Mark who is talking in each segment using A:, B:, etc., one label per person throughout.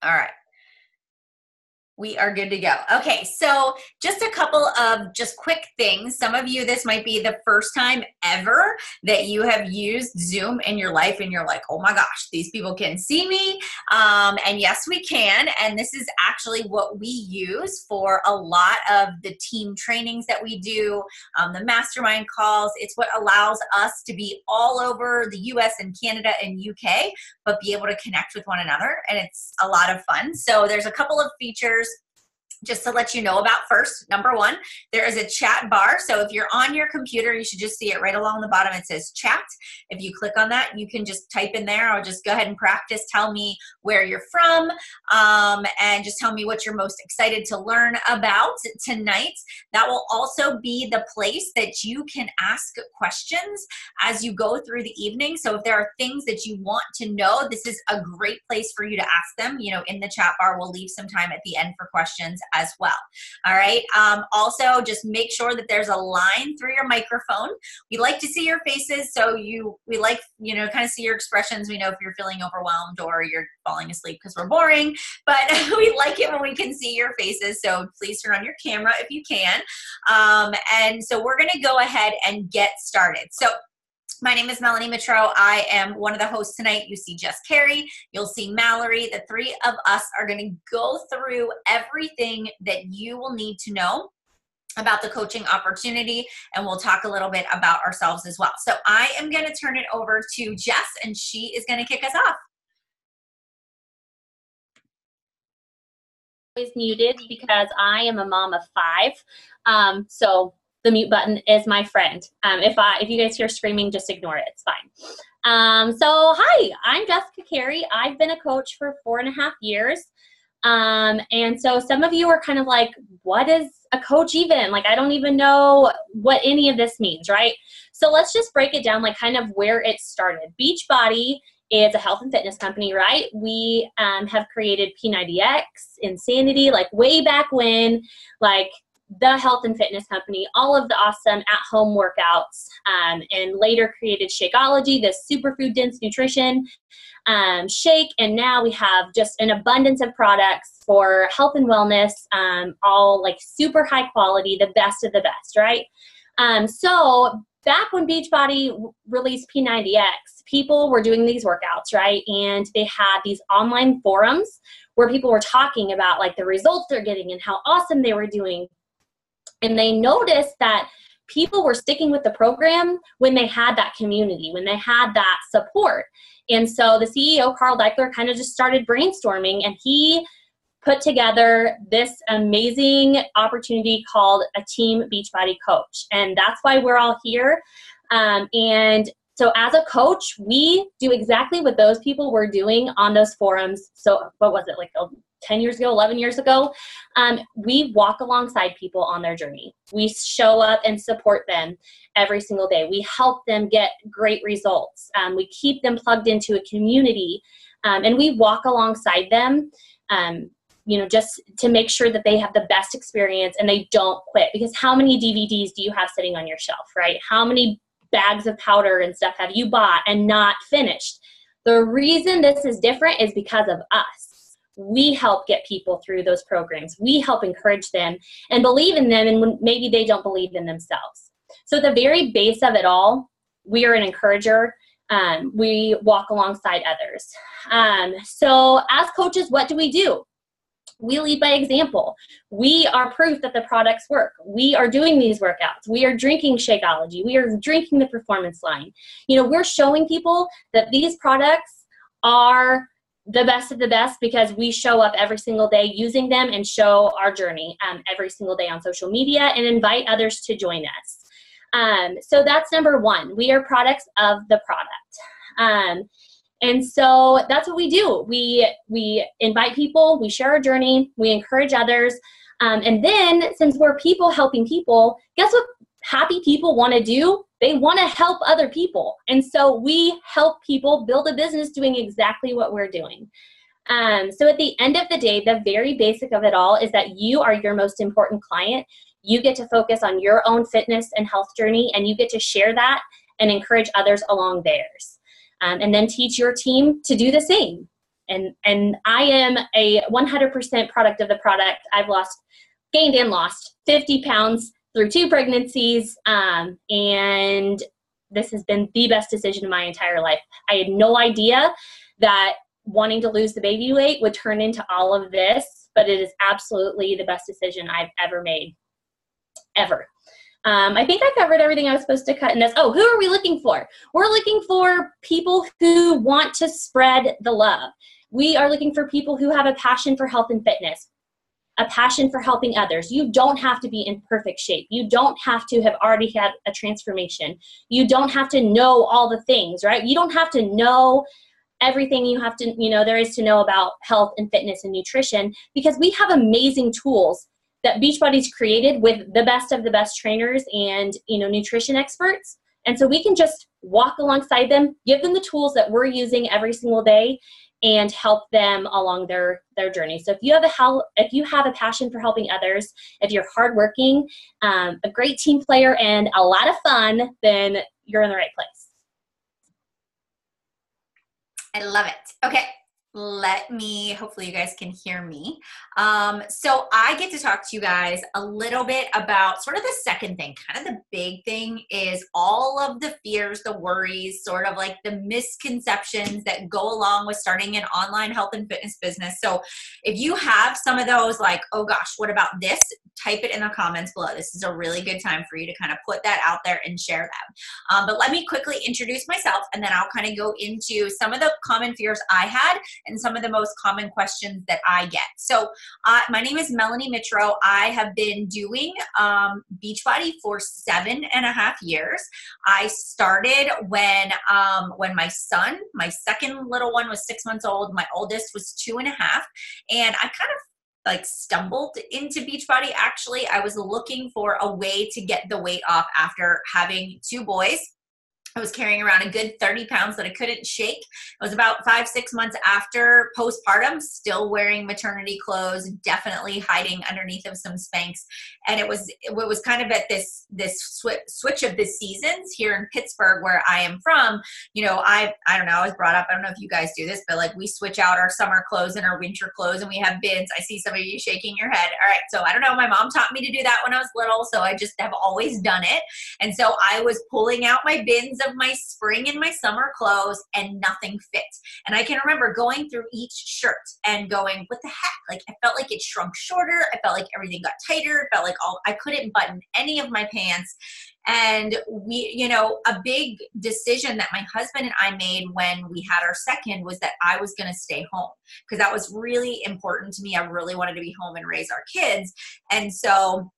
A: All right. We are good to go. Okay, so just a couple of just quick things. Some of you, this might be the first time ever that you have used Zoom in your life and you're like, oh my gosh, these people can see me. And yes, we can. And this is actually what we use for a lot of the team trainings that we do, the mastermind calls. It's what allows us to be all over the US and Canada and UK, but be able to connect with one another. And it's a lot of fun. So there's a couple of features just to let you know about. First, number one, there is a chat bar. So if you're on your computer, you should just see it right along the bottom. It says chat. If you click on that, you can just type in there, or just go ahead and practice. Tell me where you're from, and just tell me what you're most excited to learn about tonight. That will also be the place that you can ask questions as you go through the evening. So if there are things that you want to know, this is a great place for you to ask them. You know, in the chat bar, we'll leave some time at the end for questions as well. All right. Also, just make sure that there's a line through your microphone. We like to see your faces, so we like, you know, kind of see your expressions. We know if you're feeling overwhelmed or you're falling asleep because we're boring, but we like it when we can see your faces. So please turn on your camera if you can. And so we're going to go ahead and get started. So my name is Melanie Mitro. I am one of the hosts tonight. You see Jess Carey, you'll see Mallory. The three of us are going to go through everything that you will need to know about the coaching opportunity, and we'll talk a little bit about ourselves as well. So I am going to turn it over to Jess, and she is going to kick us off.
B: Always muted because I am a mom of 5. So the mute button is my friend. If you guys hear screaming, just ignore it. It's fine. So hi, I'm Jessica Carey. I've been a coach for 4.5 years. And so some of you are kind of like, what is a coach even? Like, I don't even know what any of this means, right? So let's just break it down, like kind of where it started. Beachbody is a health and fitness company, right? We have created P90X, Insanity, like way back when, like the health and fitness company, all of the awesome at-home workouts, and later created Shakeology, this superfood dense nutrition shake. And now we have just an abundance of products for health and wellness, all like super high quality, the best of the best, right? So back when Beachbody released P90X, people were doing these workouts, right? And they had these online forums where people were talking about like the results they're getting and how awesome they were doing. And they noticed that people were sticking with the program when they had that community, when they had that support. And so the CEO, Carl Deichler, kind of just started brainstorming, and he put together this amazing opportunity called a Team Beachbody Coach. And that's why we're all here. And so as a coach, we do exactly what those people were doing on those forums. So what was it, like 10 years ago, 11 years ago? We walk alongside people on their journey. We show up and support them every single day. We help them get great results. We keep them plugged into a community, and we walk alongside them, you know, just to make sure that they have the best experience and they don't quit. Because how many DVDs do you have sitting on your shelf, right? How many bags of powder and stuff have you bought and not finished? The reason this is different is because of us. We help get people through those programs. We help encourage them and believe in them, and when maybe they don't believe in themselves. So at the very base of it all, we are an encourager. We walk alongside others. So as coaches, what do? We lead by example. We are proof that the products work. We are doing these workouts. We are drinking Shakeology. We are drinking the Performance line. You know, we're showing people that these products are the best of the best because we show up every single day using them and show our journey every single day on social media and invite others to join us. So that's number one. We are products of the product. And so that's what we do. We invite people, we share our journey, we encourage others. And then since we're people helping people, guess what happy people want to do? They want to help other people. And so we help people build a business doing exactly what we're doing. So at the end of the day, the very basic of it all is that you are your most important client. You get to focus on your own fitness and health journey, and you get to share that and encourage others along theirs. And then teach your team to do the same. And I am a 100% product of the product. I've gained and lost 50 pounds through 2 pregnancies. And this has been the best decision of my entire life. I had no idea that wanting to lose the baby weight would turn into all of this, but it is absolutely the best decision I've ever made, ever. I think I covered everything I was supposed to cut in this. Oh, who are we looking for? We're looking for people who want to spread the love. We are looking for people who have a passion for health and fitness, a passion for helping others. You don't have to be in perfect shape. You don't have to have already had a transformation. You don't have to know all the things, right? You don't have to know everything there is to know about health and fitness and nutrition, because we have amazing tools that Beachbody's created with the best of the best trainers and, nutrition experts. And so we can just walk alongside them, give them the tools that we're using every single day, and help them along their journey. So if you have a passion for helping others, if you're hardworking, a great team player, and a lot of fun, then you're in the right place.
A: I love it. Okay. Hopefully you guys can hear me. So I get to talk to you guys a little bit about sort of the second thing. Kind of the big thing is all of the fears, the worries, sort of like the misconceptions that go along with starting an online health and fitness business. So if you have some of those, like, oh gosh, what about this? Type it in the comments below. This is a really good time for you to kind of put that out there and share them. But let me quickly introduce myself, and then I'll kind of go into some of the common fears I had and some of the most common questions that I get. So my name is Melanie Mitro. I have been doing Beachbody for 7.5 years. I started when my son, my second little one, was 6 months old. My oldest was 2.5. And I kind of stumbled into Beachbody. Actually, I was looking for a way to get the weight off after having 2 boys. I was carrying around a good 30 pounds that I couldn't shake. It was about 5-6 months after postpartum, still wearing maternity clothes, definitely hiding underneath of some Spanx. And it was kind of at this switch of the seasons here in Pittsburgh, where I am from. I don't know, I was brought up, I don't know if you guys do this, but we switch out our summer clothes and our winter clothes, and we have bins. I see some of you shaking your head. All right. So I don't know, my mom taught me to do that when I was little, so I just have always done it. And so I was pulling out my bins of my spring and my summer clothes, and nothing fit. And I can remember going through each shirt and going, what the heck? I felt like it shrunk shorter. I felt like everything got tighter. It felt like I couldn't button any of my pants. And a big decision that my husband and I made when we had our second was that I was going to stay home, because that was really important to me. I really wanted to be home and raise our kids. And so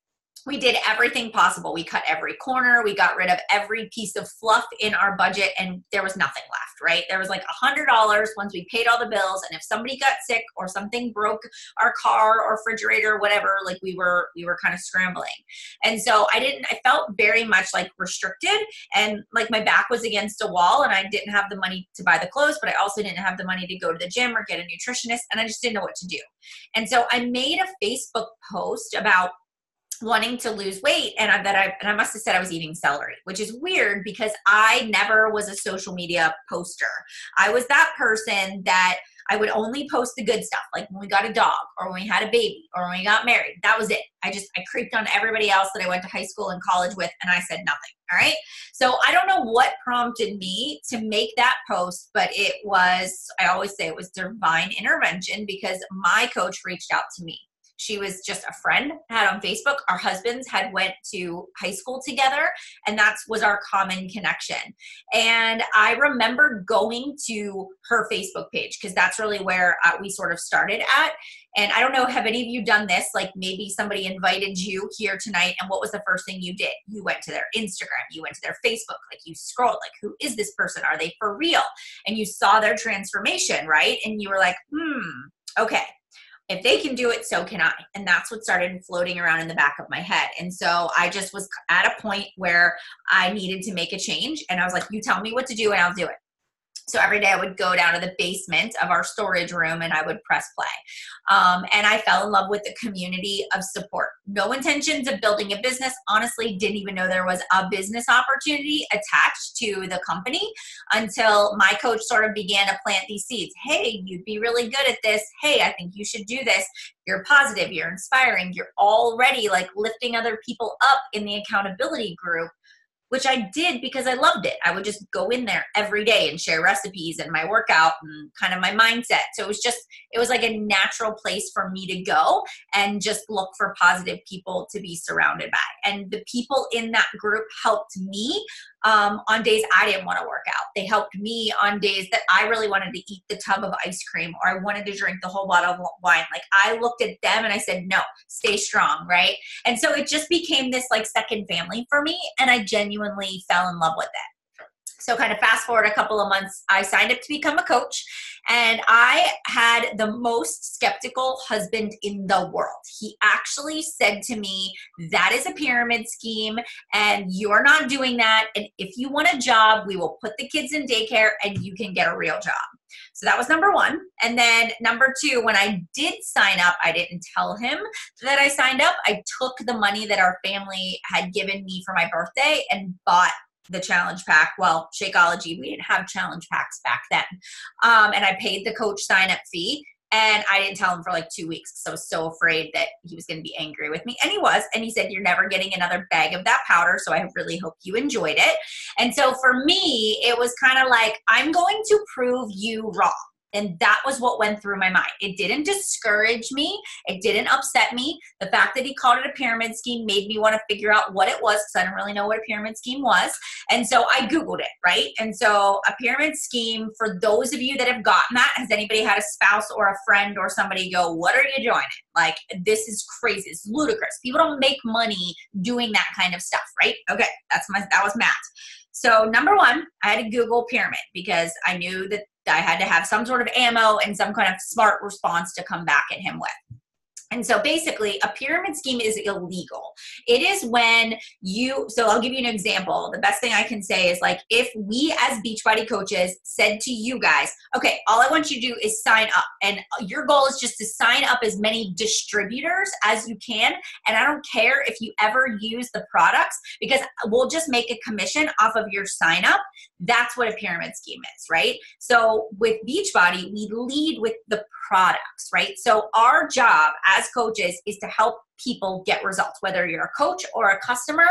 A: we did everything possible. We cut every corner. We got rid of every piece of fluff in our budget, and there was nothing left, right? There was $100 once we paid all the bills. And if somebody got sick or something broke our car or refrigerator, whatever, we were kind of scrambling. And so I felt very much restricted, and my back was against a wall, and I didn't have the money to buy the clothes, but I also didn't have the money to go to the gym or get a nutritionist. And I just didn't know what to do. And so I made a Facebook post about wanting to lose weight, and I must have said I was eating celery, which is weird because I never was a social media poster. I was that person that I would only post the good stuff, like when we got a dog or when we had a baby or when we got married. That was it. I creeped on everybody else that I went to high school and college with, and I said nothing. All right. So I don't know what prompted me to make that post, but I always say it was divine intervention, because my coach reached out to me. She was just a friend I had on Facebook. Our husbands had went to high school together, and that was our common connection. And I remember going to her Facebook page, because that's really where we sort of started at. And I don't know, have any of you done this? Maybe somebody invited you here tonight, and what was the first thing you did? You went to their Instagram, you went to their Facebook, you scrolled, who is this person? Are they for real? And you saw their transformation, right? And you were like, okay. If they can do it, so can I. And that's what started floating around in the back of my head. And so I just was at a point where I needed to make a change. And I was like, you tell me what to do and I'll do it. So every day I would go down to the basement of our storage room and I would press play. And I fell in love with the community of support. No intentions of building a business. Honestly, didn't even know there was a business opportunity attached to the company until my coach sort of began to plant these seeds. Hey, you'd be really good at this. Hey, I think you should do this. You're positive, you're inspiring, you're already like lifting other people up in the accountability group, which I did because I loved it. I would just go in there every day and share recipes and my workout and kind of my mindset. So it was like a natural place for me to go and just look for positive people to be surrounded by. And the people in that group helped me on days I didn't want to work out. They helped me on days that I really wanted to eat the tub of ice cream or I wanted to drink the whole bottle of wine. Like I looked at them and I said, no, stay strong, right? And so it just became this like second family for me, and I genuinely fell in love with it. So kind of fast forward a couple of months, I signed up to become a coach, and I had the most skeptical husband in the world. He actually said to me, that is a pyramid scheme and you're not doing that. And if you want a job, we will put the kids in daycare and you can get a real job. So that was number one. And then number two, when I did sign up, I didn't tell him that I signed up. I took the money that our family had given me for my birthday and bought the challenge pack. Well, Shakeology, we didn't have challenge packs back then. And I paid the coach sign up fee, and I didn't tell him for like 2 weeks because I was so afraid that he was going to be angry with me. And he was. And he said, you're never getting another bag of that powder. So I really hope you enjoyed it. And so for me, it was kind of like, I'm going to prove you wrong. And that was what went through my mind. It didn't discourage me. It didn't upset me. The fact that he called it a pyramid scheme made me want to figure out what it was because I didn't really know what a pyramid scheme was. And so I Googled it, right? And so a pyramid scheme, for those of you that have gotten that, has anybody had a spouse or a friend or somebody go, what are you doing? Like, this is crazy. It's ludicrous. People don't make money doing that kind of stuff, right? Okay, that was math. So number one, I had to Google pyramid because I knew that I had to have some sort of ammo and some kind of smart response to come back at him with. And so basically a pyramid scheme is illegal. It is when so I'll give you an example. The best thing I can say is like, if we as Beachbody coaches said to you guys, okay, all I want you to do is sign up, and your goal is just to sign up as many distributors as you can. And I don't care if you ever use the products because we'll just make a commission off of your sign up. That's what a pyramid scheme is, right? So with Beachbody, we lead with the products, right? So our job as coaches is to help people get results, whether you're a coach or a customer.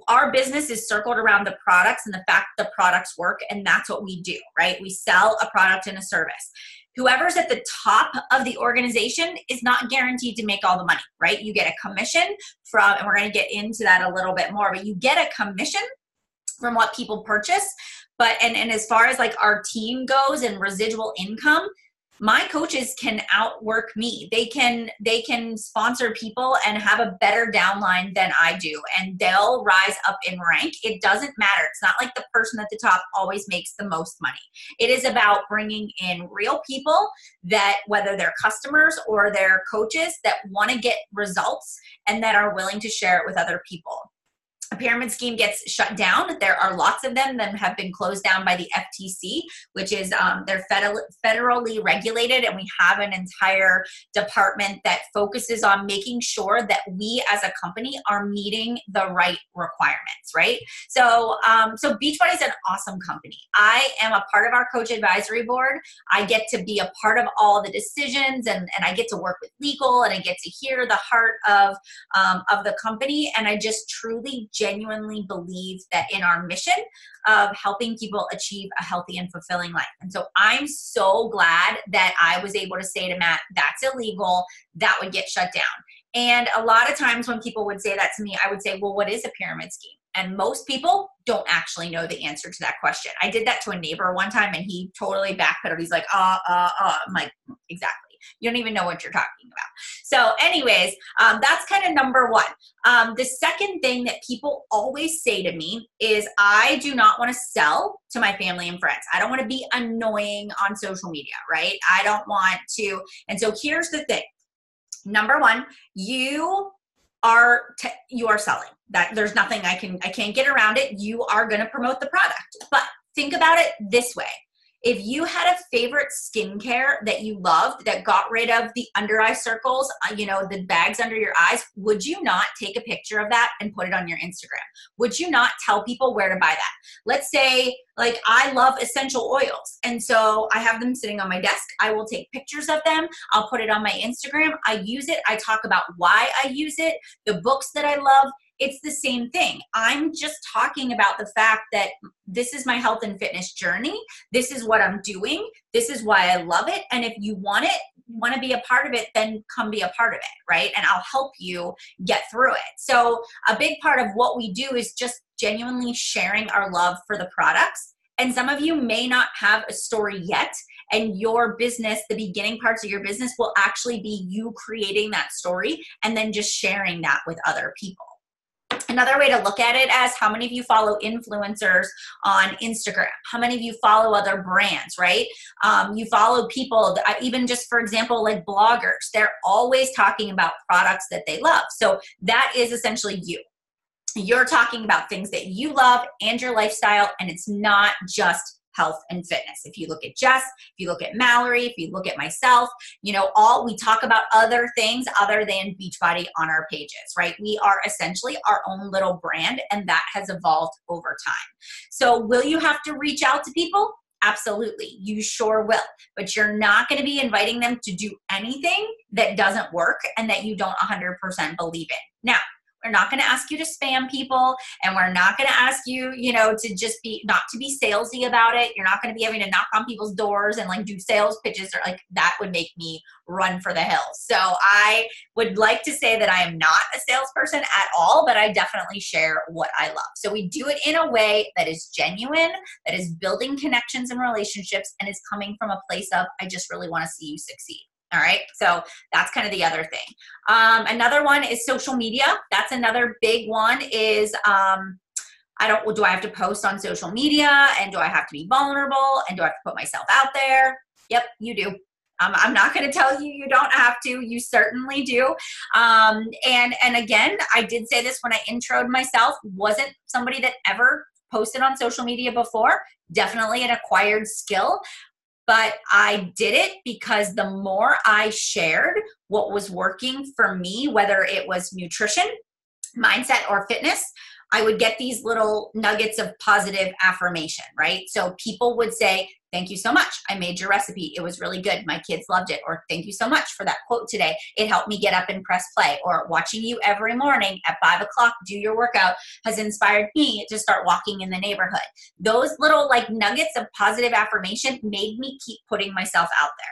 A: Our business is circled around the products and the fact the products work, and that's what we do, right? We sell a product and a service. Whoever's at the top of the organization is not guaranteed to make all the money, right? You get a commission from, and we're going to get into that a little bit more, but you get a commission from what people purchase. But, and as far as like our team goes and residual income, my coaches can outwork me. They can sponsor people and have a better downline than I do, and they'll rise up in rank. It doesn't matter. It's not like the person at the top always makes the most money. It is about bringing in real people that, whether they're customers or they're coaches, that want to get results and that are willing to share it with other people. A pyramid scheme gets shut down. There are lots of them that have been closed down by the FTC, which is they're federally regulated, and we have an entire department that focuses on making sure that we as a company are meeting the right requirements, right? So Beachbody is an awesome company. I am a part of our coach advisory board. I get to be a part of all the decisions, and I get to work with legal, and I get to hear the heart of the company, and I just truly genuinely believe that in our mission of helping people achieve a healthy and fulfilling life. And so I'm so glad that I was able to say to Matt, that's illegal, that would get shut down. And a lot of times when people would say that to me, I would say, well, what is a pyramid scheme? And most people don't actually know the answer to that question. I did that to a neighbor one time and he totally backpedaled. He's like, I'm like, exactly. You don't even know what you're talking about. So anyways, that's kind of number one. The second thing that people always say to me is, I do not want to sell to my family and friends. I don't want to be annoying on social media, right? I don't want to. And so here's the thing. Number one, you are selling. That there's nothing I can't get around it. You are going to promote the product. But think about it this way. If you had a favorite skincare that you loved that got rid of the under eye circles, the bags under your eyes, would you not take a picture of that and put it on your Instagram? Would you not tell people where to buy that? Let's say, like, I love essential oils, and so I have them sitting on my desk. I will take pictures of them. I'll put it on my Instagram. I use it. I talk about why I use it, the books that I love. It's the same thing. I'm just talking about the fact that this is my health and fitness journey. This is what I'm doing. This is why I love it. And if you want to be a part of it, then come be a part of it, right? And I'll help you get through it. So a big part of what we do is just genuinely sharing our love for the products. And some of you may not have a story yet, and your business, the beginning parts of your business will actually be you creating that story and then just sharing that with other people. Another way to look at it as how many of you follow influencers on Instagram? How many of you follow other brands, right? You follow people, even just for example, like bloggers, they're always talking about products that they love. So that is essentially you. You're talking about things that you love and your lifestyle, and it's not just health and fitness. If you look at Jess, if you look at Mallory, if you look at myself, we talk about other things other than Beachbody on our pages, right? We are essentially our own little brand, and that has evolved over time. So will you have to reach out to people? Absolutely, you sure will, but you're not going to be inviting them to do anything that doesn't work and that you don't 100% believe in. Now, we're not going to ask you to spam people, and we're not going to ask you, to just not to be salesy about it. You're not going to be having to knock on people's doors and like do sales pitches, or like that would make me run for the hills. So I would like to say that I am not a salesperson at all, but I definitely share what I love. So we do it in a way that is genuine, that is building connections and relationships, and is coming from a place of, I just really want to see you succeed. All right. So that's kind of the other thing. Another one is social media. That's another big one is, do I have to post on social media, and do I have to be vulnerable, and do I have to put myself out there? Yep, you do. I'm not going to tell you you don't have to. You certainly do. And again, I did say this when I introed myself, wasn't somebody that ever posted on social media before. Definitely an acquired skill. But I did it because the more I shared what was working for me, whether it was nutrition, mindset, or fitness, I would get these little nuggets of positive affirmation, right? So people would say, thank you so much. I made your recipe. It was really good. My kids loved it. Or thank you so much for that quote today. It helped me get up and press play. Or watching you every morning at 5 o'clock do your workout has inspired me to start walking in the neighborhood. Those little like nuggets of positive affirmation made me keep putting myself out there.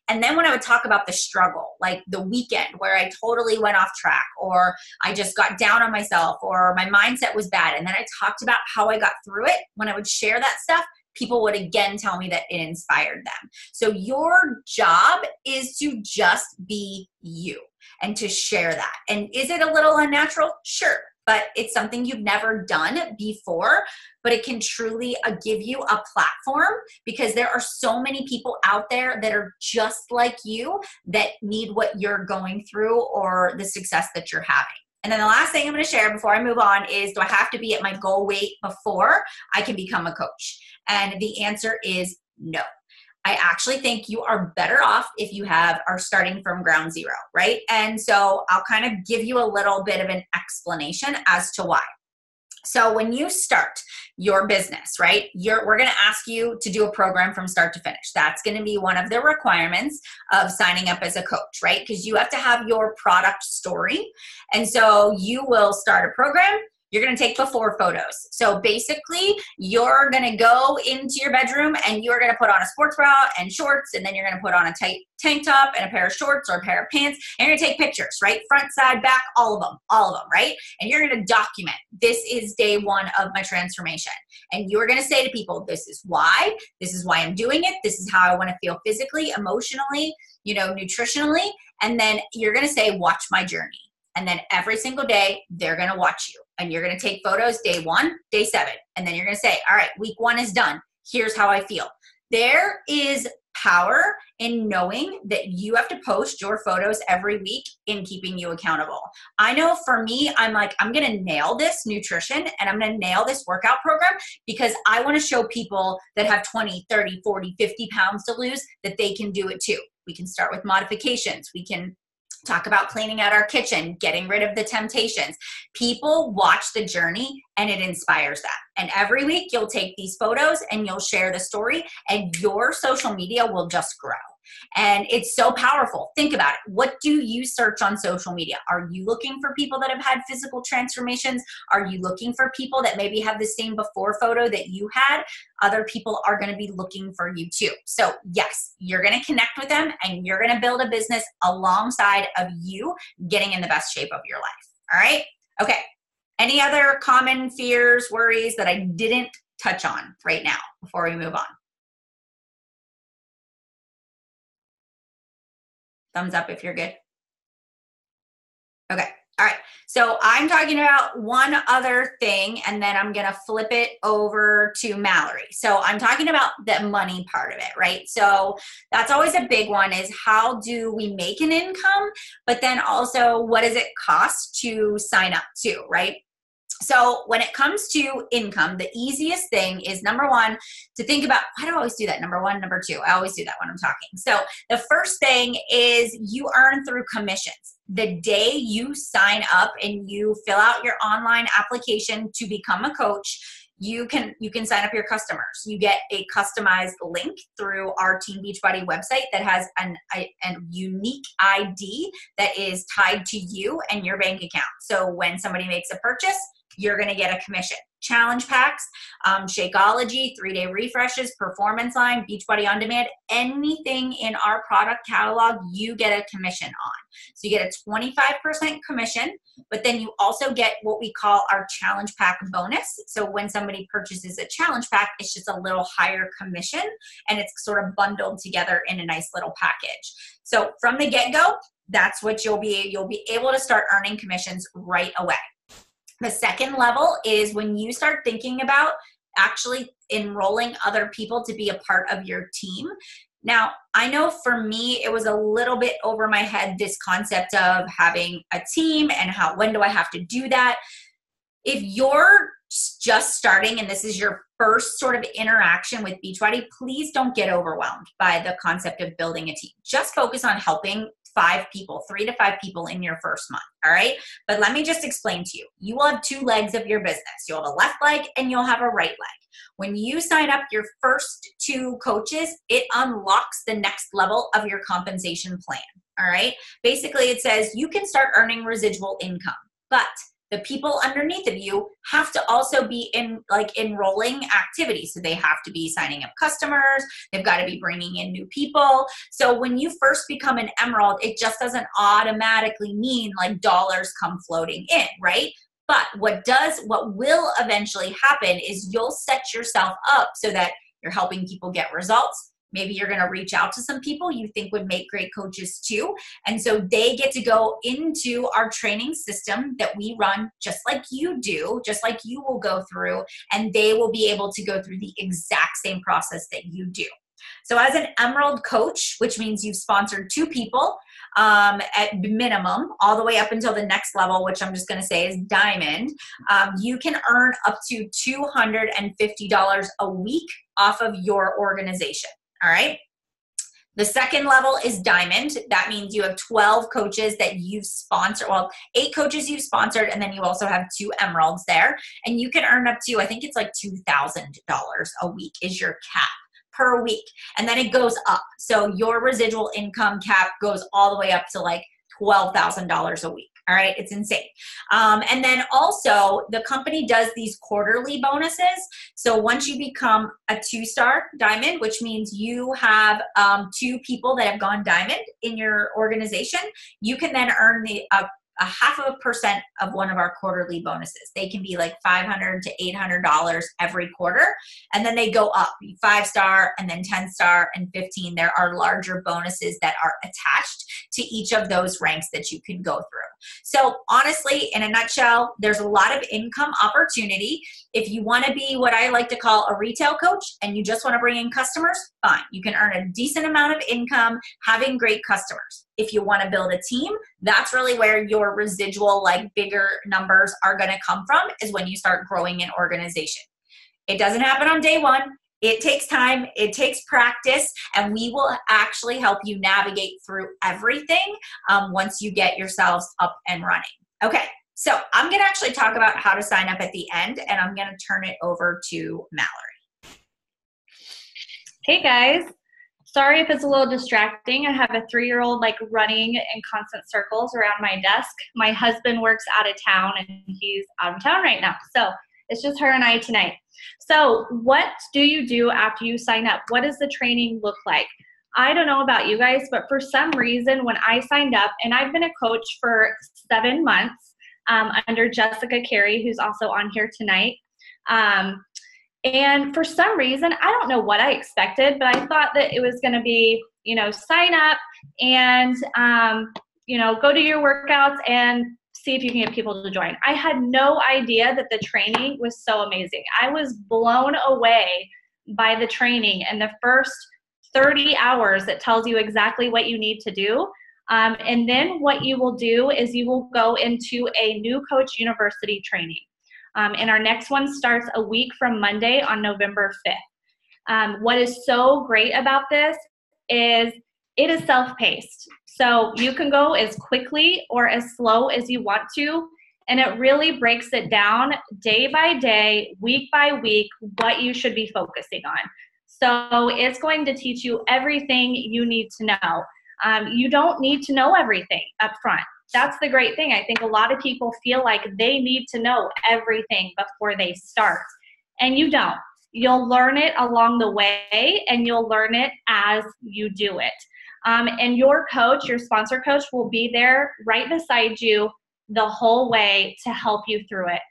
A: And then when I would talk about the struggle, like the weekend where I totally went off track, or I just got down on myself, or my mindset was bad, and then I talked about how I got through it, when I would share that stuff, people would again tell me that it inspired them. So your job is to just be you and to share that. And is it a little unnatural? Sure. But it's something you've never done before, but it can truly give you a platform, because there are so many people out there that are just like you that need what you're going through or the success that you're having. And then the last thing I'm going to share before I move on is, do I have to be at my goal weight before I can become a coach? And the answer is no. I actually think you are better off if you are starting from ground zero, right? And so I'll kind of give you a little bit of an explanation as to why. So when you start your business, right, we're going to ask you to do a program from start to finish. That's going to be one of the requirements of signing up as a coach, right? Because you have to have your product story. And so you will start a program. You're going to take before photos. So basically, you're going to go into your bedroom and you're going to put on a sports bra and shorts, and then you're going to put on a tight tank top and a pair of shorts or a pair of pants, and you're going to take pictures, right? Front, side, back, all of them, right? And you're going to document, this is day one of my transformation. And you're going to say to people, this is why I'm doing it. This is how I want to feel physically, emotionally, nutritionally. And then you're going to say, watch my journey. And then every single day, they're going to watch you. And you're going to take photos day 1, day 7. And then you're going to say, all right, week 1 is done. Here's how I feel. There is power in knowing that you have to post your photos every week in keeping you accountable. I know for me, I'm like, I'm going to nail this nutrition and I'm going to nail this workout program because I want to show people that have 20, 30, 40, 50 pounds to lose that they can do it too. We can start with modifications. We can talk about cleaning out our kitchen, getting rid of the temptations. People watch the journey and it inspires them. And every week you'll take these photos and you'll share the story and your social media will just grow. And it's so powerful. Think about it. What do you search on social media? Are you looking for people that have had physical transformations? Are you looking for people that maybe have the same before photo that you had? Other people are going to be looking for you too. So yes, you're going to connect with them and you're going to build a business alongside of you getting in the best shape of your life. All right. Okay. Any other common fears, worries that I didn't touch on right now before we move on? Thumbs up if you're good. Okay. All right. So I'm talking about one other thing, and then I'm going to flip it over to Mallory. So I'm talking about the money part of it, right? So that's always a big one, is how do we make an income, but then also what does it cost to sign up to, right? So when it comes to income, the easiest thing is, number one, to think about, why do I always do that? Number one, number two, I always do that when I'm talking. So the first thing is you earn through commissions. The day you sign up and you fill out your online application to become a coach, you can sign up your customers. You get a customized link through our Team Beachbody website that has a unique ID that is tied to you and your bank account. So when somebody makes a purchase, you're going to get a commission. Challenge packs, Shakeology, 3-day refreshes, Performance Line, Beachbody On Demand, anything in our product catalog, you get a commission on. So you get a 25% commission, but then you also get what we call our challenge pack bonus. So when somebody purchases a challenge pack, it's just a little higher commission and it's sort of bundled together in a nice little package. So from the get-go, that's what you'll be able to start earning commissions right away. The second level is when you start thinking about actually enrolling other people to be a part of your team. Now, I know for me, it was a little bit over my head, this concept of having a team and when do I have to do that? If you're just starting and this is your first sort of interaction with Beachbody, please don't get overwhelmed by the concept of building a team. Just focus on helping 3 to 5 people in your first month. All right. But let me just explain to you. You will have 2 legs of your business. You'll have a left leg and you'll have a right leg. When you sign up your first 2 coaches, it unlocks the next level of your compensation plan. All right. Basically, it says you can start earning residual income, but the people underneath of you have to also be enrolling activities. So they have to be signing up customers. They've got to be bringing in new people. So when you first become an emerald, it just doesn't automatically mean like dollars come floating in, right? But what will eventually happen is you'll set yourself up so that you're helping people get results. Maybe you're going to reach out to some people you think would make great coaches too. And so they get to go into our training system that we run just like you do, just like you will go through, and they will be able to go through the exact same process that you do. So as an Emerald coach, which means you've sponsored 2 people at minimum, all the way up until the next level, which I'm just going to say is Diamond, you can earn up to $250 a week off of your organization. All right. The second level is Diamond. That means you have 12 coaches that you've sponsored. Well, 8 coaches you've sponsored, and then you also have 2 Emeralds there. And you can earn up to, I think it's like $2,000 a week is your cap per week. And then it goes up. So your residual income cap goes all the way up to like $12,000 a week. All right. It's insane. And then also the company does these quarterly bonuses. So once you become a 2-star diamond, which means you have 2 people that have gone diamond in your organization, you can then earn 0.5% of one of our quarterly bonuses. They can be like $500 to $800 every quarter. And then they go up 5-star and then 10-star and 15. There are larger bonuses that are attached to each of those ranks that you can go through. So honestly, in a nutshell, there's a lot of income opportunity. If you want to be what I like to call a retail coach and you just want to bring in customers, fine. You can earn a decent amount of income having great customers. If you want to build a team, that's really where your residual, like bigger numbers are going to come from, is when you start growing an organization. It doesn't happen on day one. It takes time, it takes practice, and we will actually help you navigate through everything once you get yourselves up and running. Okay, so I'm going to actually talk about how to sign up at the end, and I'm going to turn it over to Mallory.
C: Hey guys, sorry if it's a little distracting. I have a 3-year-old like running in constant circles around my desk. My husband works out of town and he's out of town right now. So it's just her and I tonight. So what do you do after you sign up? What does the training look like? I don't know about you guys, but for some reason when I signed up, and I've been a coach for 7 months under Jessica Carey, who's also on here tonight. And for some reason, I don't know what I expected, but I thought that it was going to be, sign up and, go do your workouts and see if you can get people to join. I had no idea that the training was so amazing. I was blown away by the training, and the first 30 hours it tells you exactly what you need to do. And then what you will do is you will go into a new coach university training. And our next one starts a week from Monday on November 5th. What is so great about this is it is self-paced. So you can go as quickly or as slow as you want to, and it really breaks it down day by day, week by week, what you should be focusing on. So it's going to teach you everything you need to know. You don't need to know everything up front. That's the great thing. I think a lot of people feel like they need to know everything before they start, and you don't. You'll learn it along the way, and you'll learn it as you do it. And your coach, your sponsor coach, will be there right beside you the whole way to help you through it.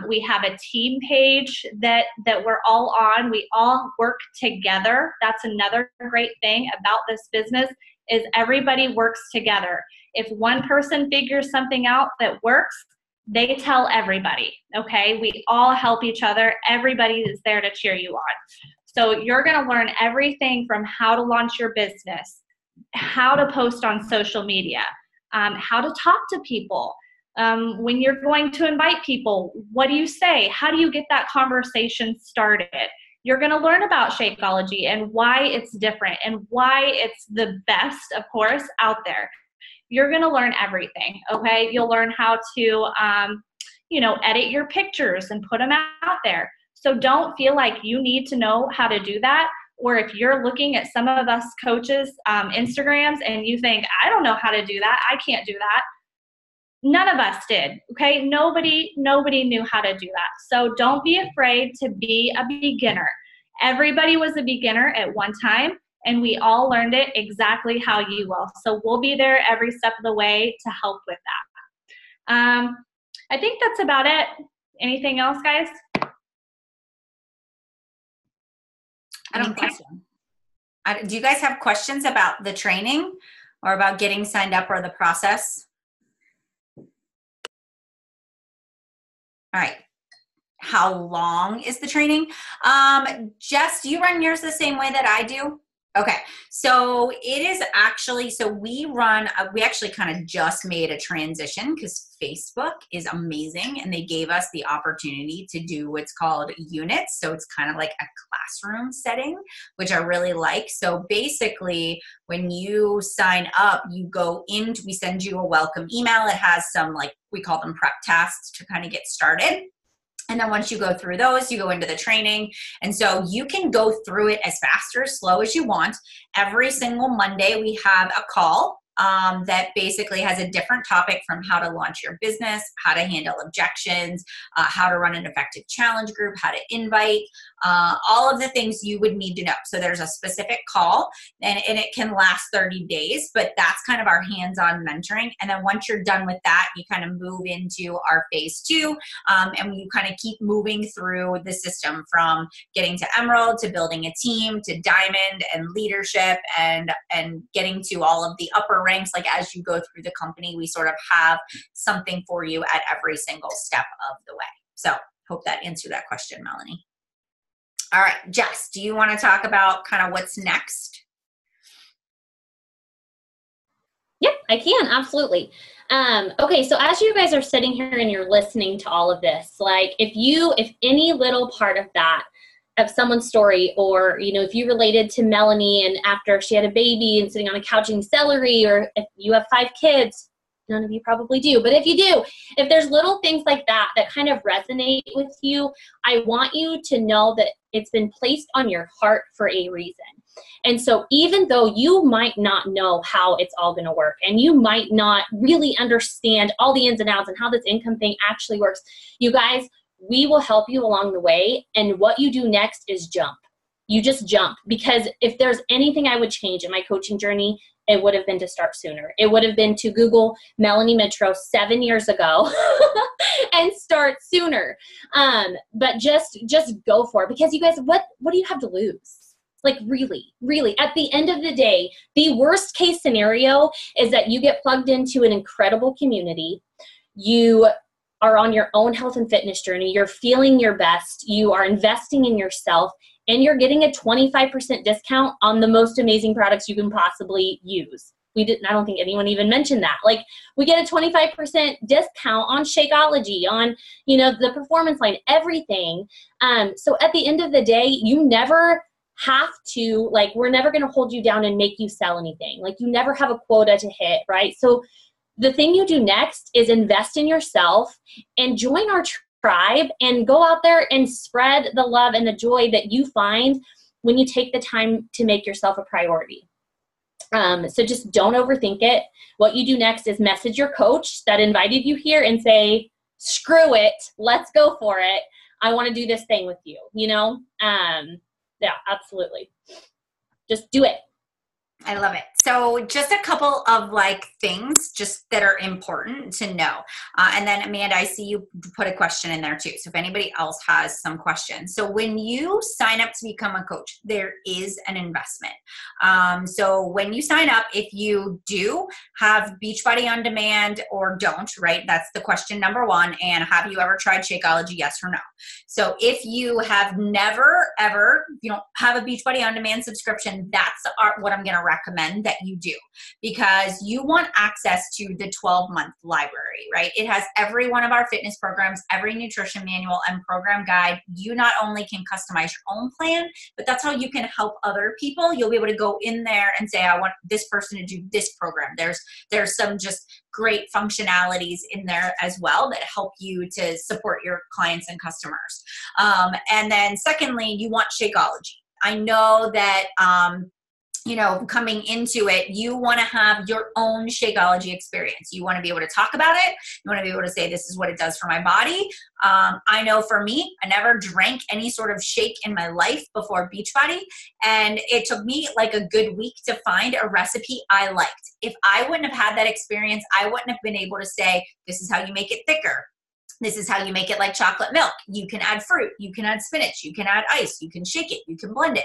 C: We have a team page that we're all on. We all work together. That's another great thing about this business, is everybody works together. If one person figures something out that works, they tell everybody, okay? We all help each other. Everybody is there to cheer you on. So you're gonna learn everything from how to launch your business, how to post on social media, how to talk to people. When you're going to invite people, what do you say? How do you get that conversation started? You're going to learn about Shakeology and why it's different and why it's the best, of course, out there. You're going to learn everything, okay? You'll learn how to, edit your pictures and put them out there. So don't feel like you need to know how to do that. Or if you're looking at some of us coaches' Instagrams and you think, I don't know how to do that, I can't do that. None of us did, okay? Nobody knew how to do that. So don't be afraid to be a beginner. Everybody was a beginner at one time, and we all learned it exactly how you will. So we'll be there every step of the way to help with that. I think that's about it. Anything else, guys?
A: I don't think so. Do you guys have questions about the training or about getting signed up or the process? All right. How long is the training? Jess, do you run yours the same way that I do? Okay. So it is actually, we actually kind of just made a transition because Facebook is amazing and they gave us the opportunity to do what's called units. So it's kind of like a classroom setting, which I really like. So basically when you sign up, we send you a welcome email. It has some, we call them prep tasks to kind of get started. And then once you go through those, you go into the training. And so you can go through it as fast or as slow as you want. Every single Monday, we have a call that basically has a different topic, from how to launch your business, how to handle objections, how to run an effective challenge group, how to invite. all of the things you would need to know. So there's a specific call, and it can last 30 days, but that's kind of our hands-on mentoring. And then once you're done with that, you kind of move into our phase 2, and you kind of keep moving through the system from getting to Emerald, to building a team, to Diamond and leadership, and getting to all of the upper ranks. Like as you go through the company, we sort of have something for you at every single step of the way. So hope that answered that question, Melanie. All right, Jess, do you want to talk about kind of what's next?
B: Yep, I can, absolutely. Okay, so as you guys are sitting here and you're listening to all of this, like if any little part of that, of someone's story, or, you know, if you related to Melanie and after she had a baby and sitting on a couch eating celery, or if you have 5 kids, none of you probably do, but if you do, if there's little things like that that kind of resonate with you, I want you to know that it's been placed on your heart for a reason. And so even though you might not know how it's all going to work, and you might not really understand all the ins and outs and how this income thing actually works, you guys, we will help you along the way. And what you do next is jump. You just jump, because if there's anything I would change in my coaching journey, it would have been to start sooner. It would have been to Google Melanie Mitro 7 years ago and start sooner. But just go for it, because you guys, what do you have to lose? Like really, at the end of the day, the worst case scenario is that you get plugged into an incredible community. You are on your own health and fitness journey. You're feeling your best. You are investing in yourself, and you're getting a 25% discount on the most amazing products you can possibly use. I don't think anyone even mentioned that. Like, we get a 25% discount on Shakeology, on, you know, the performance line, everything. So at the end of the day, you never have to, like, we're never going to hold you down and make you sell anything. Like, you never have a quota to hit, right? So the thing you do next is invest in yourself and join our tribe and go out there and spread the love and the joy that you find when you take the time to make yourself a priority. So just don't overthink it. What you do next is message your coach that invited you here and say, screw it, let's go for it. I want to do this thing with you, you know? Yeah, absolutely. Just do it.
A: I love it. So just a couple of like things just that are important to know. And then Amanda, I see you put a question in there too. So if anybody else has some questions. So when you sign up to become a coach, there is an investment. So when you sign up, if you do have Beachbody on demand or don't, right? That's the question number 1. And have you ever tried Shakeology? Yes or no? So if you have never, ever, you don't have a Beachbody on demand subscription, that's what I'm going to recommend that you do, because you want access to the 12-month library, right? It has every one of our fitness programs, every nutrition manual and program guide. You not only can customize your own plan, but that's how you can help other people. You'll be able to go in there and say, I want this person to do this program. There's some just great functionalities in there as well that help you to support your clients and customers. And then secondly, you want Shakeology. I know that, you know, coming into it, you want to have your own Shakeology experience. You want to be able to talk about it. You want to be able to say, this is what it does for my body. I know for me, I never drank any sort of shake in my life before Beachbody. And it took me like a good week to find a recipe I liked. If I wouldn't have had that experience, I wouldn't have been able to say, this is how you make it thicker. This is how you make it like chocolate milk. You can add fruit. You can add spinach. You can add ice. You can shake it. You can blend it.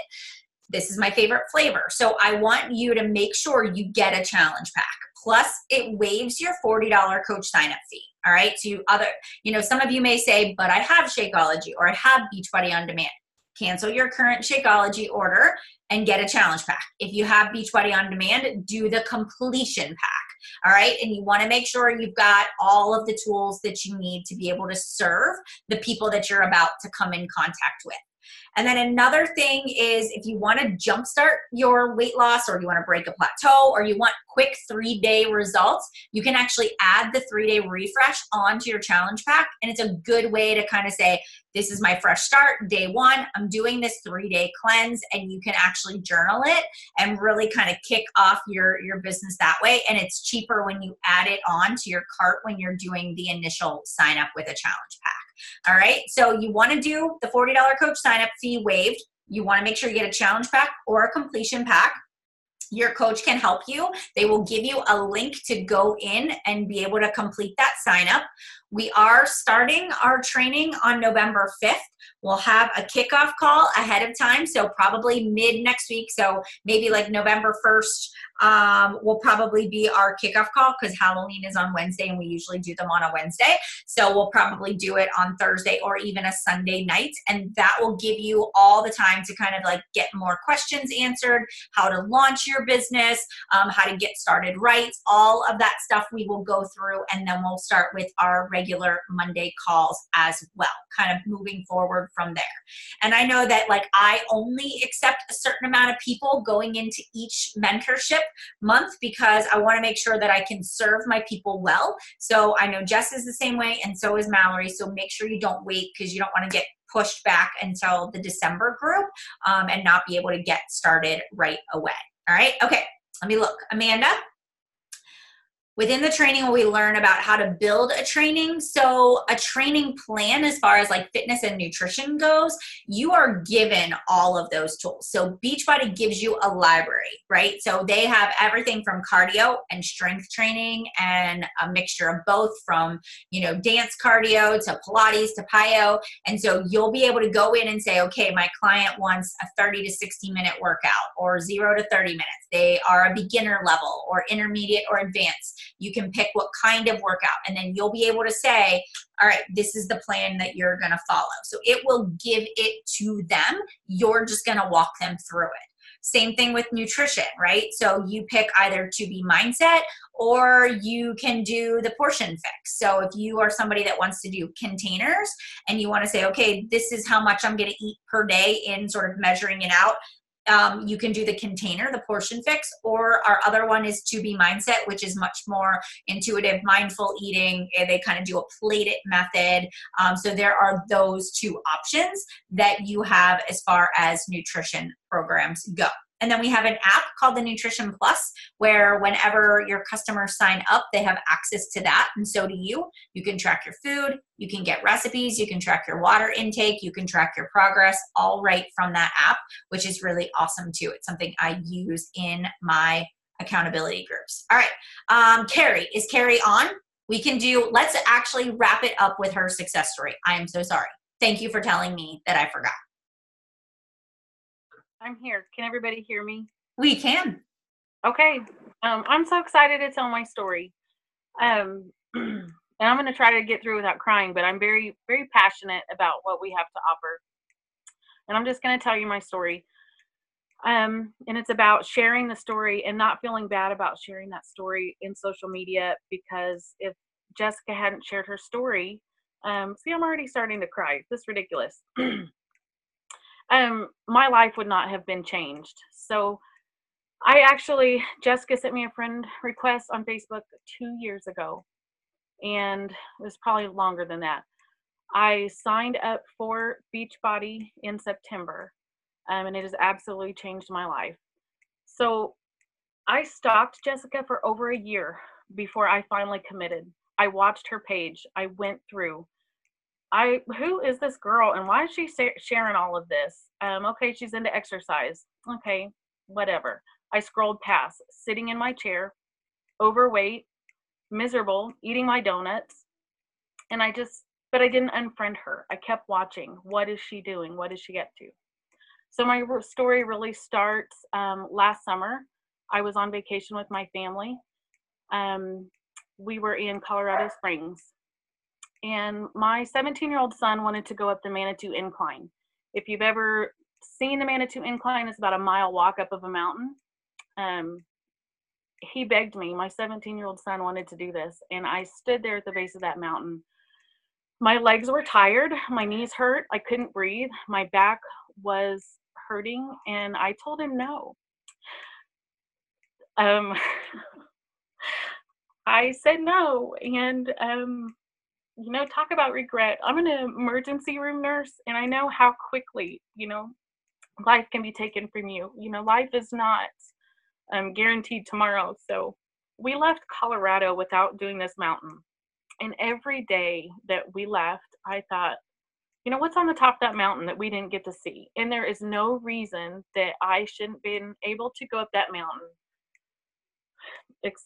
A: This is my favorite flavor. So I want you to make sure you get a challenge pack. Plus, it waives your $40 coach sign-up fee. All right. To other, you know, some of you may say, but I have Shakeology or I have Beachbody on demand. Cancel your current Shakeology order and get a challenge pack. If you have Beachbody on demand, do the completion pack. All right. And you want to make sure you've got all of the tools that you need to be able to serve the people that you're about to come in contact with. And then another thing is, if you want to jumpstart your weight loss, or you want to break a plateau, or you want quick 3-day results, you can actually add the 3-day refresh onto your challenge pack. And it's a good way to kind of say, this is my fresh start, day 1, I'm doing this 3-day cleanse, and you can actually journal it and really kind of kick off your business that way. And it's cheaper when you add it on to your cart when you're doing the initial sign up with a challenge pack. All right. So you want to do the $40 coach sign-up fee waived. You want to make sure you get a challenge pack or a completion pack. Your coach can help you. They will give you a link to go in and be able to complete that sign up. We are starting our training on November 5th. We'll have a kickoff call ahead of time, so probably mid next week. So maybe like November 1st will probably be our kickoff call, because Halloween is on Wednesday and we usually do them on a Wednesday. So we'll probably do it on Thursday or even a Sunday night. And that will give you all the time to kind of like get more questions answered, how to launch your business, how to get started right. All of that stuff we will go through, and then we'll start with our regular Monday calls as well, kind of moving forward from there. And I know that like I only accept a certain amount of people going into each mentorship month, because I want to make sure that I can serve my people well. So I know Jess is the same way, and so is Mallory. So make sure you don't wait, because you don't want to get pushed back until the December group and not be able to get started right away. All right. Okay. Let me look. Amanda? Within the training, we learn about how to build a training. So a training plan, as far as like fitness and nutrition goes, you are given all of those tools. So Beachbody gives you a library, right? So they have everything from cardio and strength training and a mixture of both, from, you know, dance cardio to Pilates to PiYo. And so you'll be able to go in and say, okay, my client wants a 30 to 60 minute workout, or 0 to 30 minutes. They are a beginner level or intermediate or advanced. You can pick what kind of workout, and then you'll be able to say, all right, this is the plan that you're going to follow. So it will give it to them. You're just going to walk them through it. Same thing with nutrition, right? So you pick either to be mindset, or you can do the portion fix. So if you are somebody that wants to do containers and you want to say, okay, this is how much I'm going to eat per day in sort of measuring it out, you can do the container, the portion fix, or our other one is to be mindset, which is much more intuitive, mindful eating. They kind of do a plate it method. So there are those two options that you have as far as nutrition programs go. And then we have an app called the Nutrition Plus, where whenever your customers sign up, they have access to that. And so do you. You can track your food, you can get recipes, you can track your water intake, you can track your progress, all right from that app, which is really awesome too. It's something I use in my accountability groups. All right. Carrie, is Carrie on? Let's actually wrap it up with her success story. I am so sorry. Thank you for telling me that I forgot.
D: I'm here. Can everybody hear me?
A: We can.
D: Okay. I'm so excited to tell my story. And I'm going to try to get through without crying, but I'm very, very passionate about what we have to offer. And I'm just going to tell you my story. And it's about sharing the story and not feeling bad about sharing that story in social media, because if Jessica hadn't shared her story, see, I'm already starting to cry. This is ridiculous. My life would not have been changed. So Jessica sent me a friend request on Facebook 2 years ago, and it was probably longer than that. I signed up for Beachbody in September, and it has absolutely changed my life. So I stalked Jessica for over a year before I finally committed. I watched her page. I went through. Who is this girl, and why is she sharing all of this? Okay, she's into exercise. Okay, whatever. I scrolled past, sitting in my chair, overweight, miserable, eating my donuts, and but I didn't unfriend her. I kept watching. What is she doing? What does she get to? So my story really starts last summer. I was on vacation with my family. We were in Colorado Springs. And my 17-year-old son wanted to go up the Manitou Incline. If you've ever seen the Manitou Incline, it's about a mile walk up of a mountain. He begged me. My 17-year-old son wanted to do this. And I stood there at the base of that mountain. My legs were tired. My knees hurt. I couldn't breathe. My back was hurting. And I told him no. I said no. And talk about regret. I'm an emergency room nurse, and I know how quickly, life can be taken from you. Life is not guaranteed tomorrow. So we left Colorado without doing this mountain. And every day that we left, I thought, you know, what's on the top of that mountain that we didn't get to see? And there is no reason that I shouldn't been able to go up that mountain.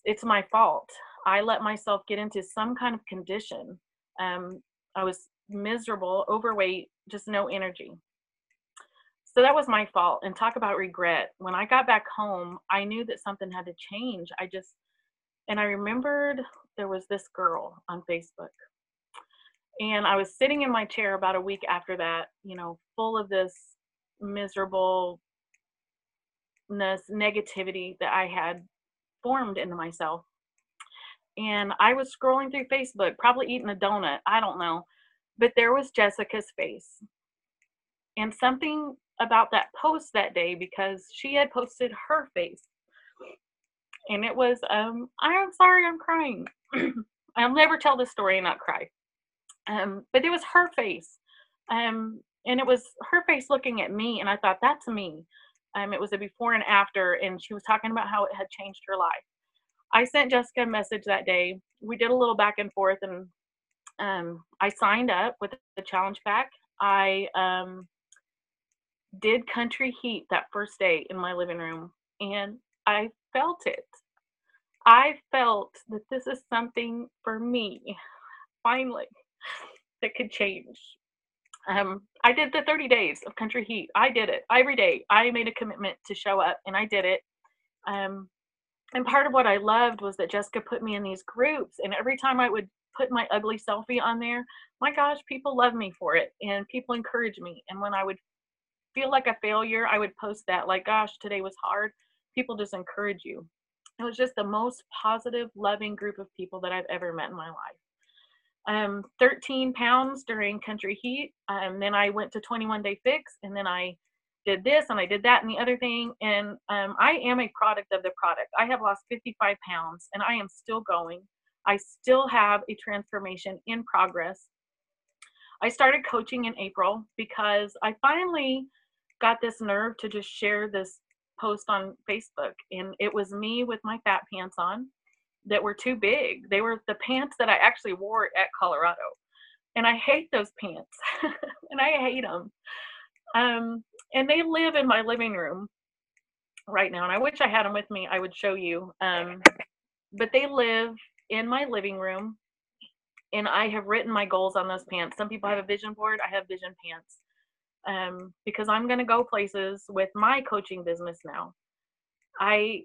D: It's my fault. I let myself get into some kind of condition. I was miserable, overweight, just no energy. So that was my fault. And talk about regret. When I got back home, I knew that something had to change. And I remembered there was this girl on Facebook. And I was sitting in my chair about a week after that, you know, full of this miserableness, negativity that I had formed into myself. And I was scrolling through Facebook, probably eating a donut, I don't know. But there was Jessica's face. And something about that post that day, because she had posted her face. And it was, I'm sorry, I'm crying. I'll never tell this story and not cry. But it was her face. And it was her face looking at me. And I thought, that's me. It was a before and after. And she was talking about how it had changed her life. I sent Jessica a message that day. We did a little back and forth. And I signed up with the challenge pack. I did country heat that first day in my living room. And I felt it. I felt that this is something for me, finally, that could change. I did the 30 days of country heat. I did it every day. I made a commitment to show up, and I did it. And part of what I loved was that Jessica put me in these groups, and every time I would put my ugly selfie on there, my gosh, people love me for it, and people encourage me. And when I would feel like a failure, I would post that, like, gosh, today was hard. People just encourage you. It was just the most positive, loving group of people that I've ever met in my life. 13 pounds during country heat. Then I went to 21-day fix, and then I did this and I did that and the other thing. And I am a product of the product. I have lost 55 pounds and I am still going. I still have a transformation in progress. I started coaching in April because I finally got this nerve to just share this post on Facebook. And it was me with my fat pants on that were too big. They were the pants that I actually wore at Colorado. And I hate those pants. And I hate them. And they live in my living room right now. And I wish I had them with me. I would show you. But they live in my living room. And I have written my goals on those pants. Some people have a vision board. I have vision pants. Because I'm going to go places with my coaching business now. I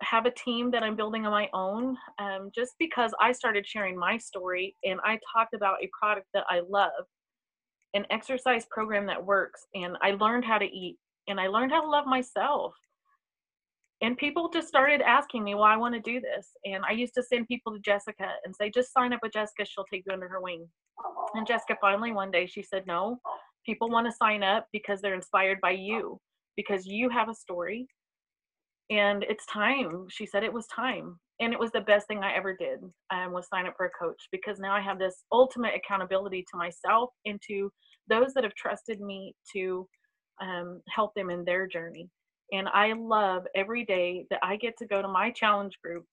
D: have a team that I'm building on my own, just because I started sharing my story and I talked about a product that I love, an exercise program that works, and I learned how to eat and I learned how to love myself. And people just started asking me, well, I want to do this. And I used to send people to Jessica and say, just sign up with Jessica. She'll take you under her wing. And Jessica finally one day, she said, no, people want to sign up because they're inspired by you, because you have a story. And it's time. She said it was time. And it was the best thing I ever did, was sign up for a coach, because now I have this ultimate accountability to myself and to those that have trusted me to help them in their journey. And I love every day that I get to go to my challenge group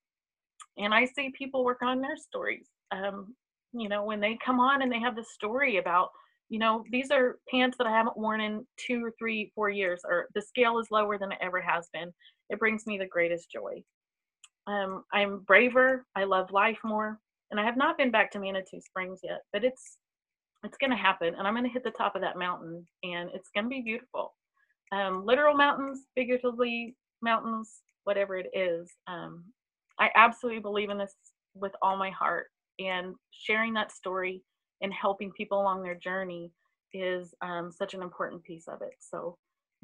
D: and I see people work on their stories. You know, when they come on and they have the story about, you know, these are pants that I haven't worn in 2 or 3, 4 years, or the scale is lower than it ever has been. It brings me the greatest joy. I'm braver. I love life more. And I have not been back to Manitou Springs yet, but it's going to happen. And I'm going to hit the top of that mountain and it's going to be beautiful. Literal mountains, figuratively mountains, whatever it is. I absolutely believe in this with all my heart, and sharing that story and helping people along their journey is such an important piece of it. So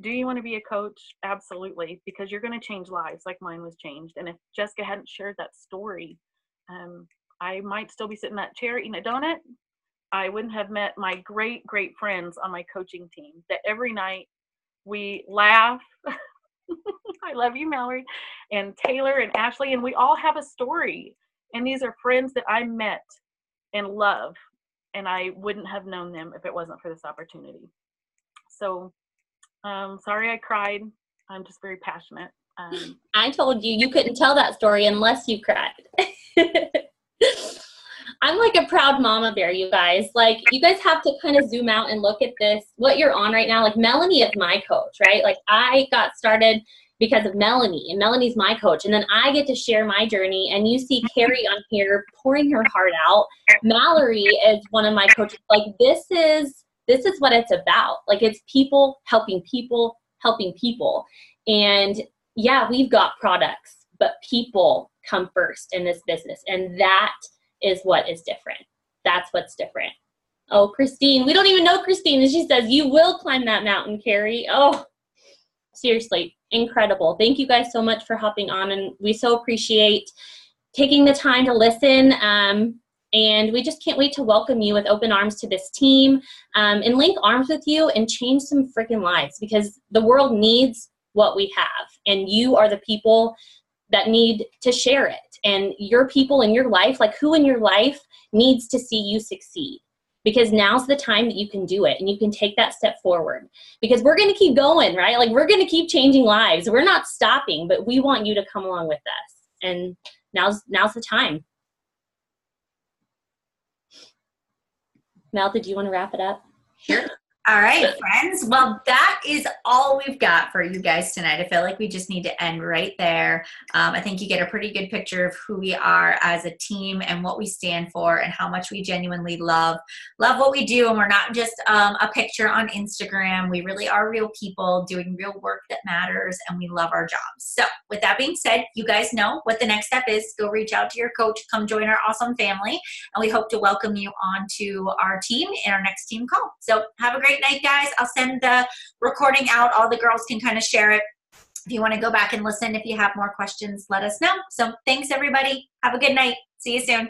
D: do you want to be a coach? Absolutely, because you're going to change lives like mine was changed. And if Jessica hadn't shared that story, I might still be sitting in that chair eating a donut. I wouldn't have met my great, great friends on my coaching team that every night we laugh. I love you, Mallory, and Taylor and Ashley, and we all have a story. And these are friends that I met and love, and I wouldn't have known them if it wasn't for this opportunity. So sorry I cried. I'm just very passionate.
B: I told you you couldn't tell that story unless you cried. I'm like a proud mama bear, you guys. Like, you guys have to kind of zoom out and look at this, what you're on right now. Like, Melanie is my coach, right? Like, I got started because of Melanie, and Melanie's my coach. And then I get to share my journey, and you see Carrie on here pouring her heart out. Mallory is one of my coaches. Like, this is what it's about. Like, it's people helping people, helping people. And yeah, we've got products, but people come first in this business. And that is what is different. That's what's different. Oh, Christine, we don't even know Christine. And she says, you will climb that mountain, Carrie. Oh, seriously, incredible. Thank you guys so much for hopping on. And we so appreciate taking the time to listen. And we just can't wait to welcome you with open arms to this team, and link arms with you and change some freaking lives, because the world needs what we have. And you are the people that need to share it. And your people in your life, like who in your life needs to see you succeed? Because now's the time that you can do it, and you can take that step forward, because we're going to keep going, right? Like, we're going to keep changing lives. We're not stopping, but we want you to come along with us. And now's the time. Mel, did you want to wrap it up?
A: Sure. All right, friends. Well, that is all we've got for you guys tonight. I feel like we just need to end right there. I think you get a pretty good picture of who we are as a team and what we stand for and how much we genuinely love what we do. And we're not just a picture on Instagram. We really are real people doing real work that matters, and we love our jobs. So with that being said, you guys know what the next step is. Go reach out to your coach. Come join our awesome family. And we hope to welcome you onto our team in our next team call. So have a great night, guys. I'll send the recording out. All the girls can kind of share it. If you want to go back and listen, if you have more questions, let us know. So thanks, everybody. Have a good night. See you soon.